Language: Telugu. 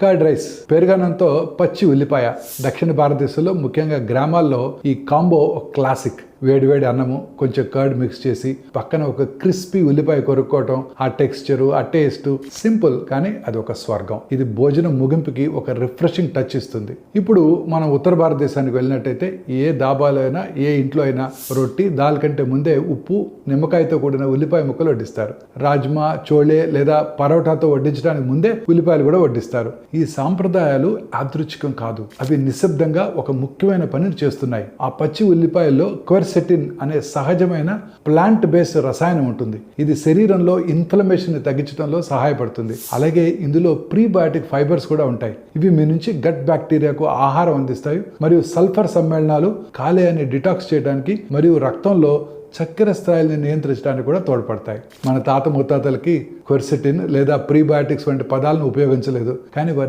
కర్డ్ రైస్, పెరుగన్నంతో పచ్చి ఉల్లిపాయ. దక్షిణ భారతదేశంలో ముఖ్యంగా గ్రామాల్లో ఈ కాంబో క్లాసిక్. వేడివేడి అన్నము, కొంచెం కర్డ్ మిక్స్ చేసి పక్కన ఒక క్రిస్పీ ఉల్లిపాయ కొరుక్కోవటం, ఆ టెక్స్చరు, ఆ టేస్ట్ సింపుల్ కానీ అది ఒక స్వర్గం. ఇది భోజనం ముగింపుకి ఒక రిఫ్రెషింగ్ టచ్ ఇస్తుంది. ఇప్పుడు మనం ఉత్తర భారతదేశానికి వెళ్ళినట్టయితే ఏ దాబాలో అయినా, ఏ ఇంట్లో అయినా రొట్టి, దాల్ కంటే ముందే ఉప్పు, నిమ్మకాయతో కూడిన ఉల్లిపాయ ముక్కలు వడ్డిస్తారు. రాజ్మా, చోళే లేదా పరోటాతో వడ్డించడానికి ముందే ఉల్లిపాయలు కూడా వడ్డిస్తారు. ఈ సాంప్రదాయాలు యాదృచ్ఛికం కాదు, అవి నిశ్శబ్దంగా ఒక ముఖ్యమైన పనిని చేస్తున్నాయి. ఆ పచ్చి ఉల్లిపాయల్లో క్వెర్సెటిన్ అనే సహజమైన ప్లాంట్ బేస్డ్ రసాయనం ఉంటుంది. ఇది శరీరంలో ఇన్ఫ్లమేషన్ ని తగ్గించడంలో సహాయపడుతుంది. అలాగే ఇందులో ప్రీబయాటిక్ ఫైబర్స్ కూడా ఉంటాయి. ఇవి మీ నుంచి గట్ బ్యాక్టీరియాకు ఆహారం అందిస్తాయి మరియు సల్ఫర్ సమ్మేళనాలు కాలేయాన్ని డిటాక్స్ చేయడానికి మరియు రక్తంలో చక్కెర స్థాయిని నియంత్రించడానికి కూడా తోడ్పడతాయి. మన తాత ముత్తాతలకి క్వెర్సెటిన్ లేదా ప్రీబయాటిక్స్ వంటి పదాలను ఉపయోగించలేదు, కానీ వారి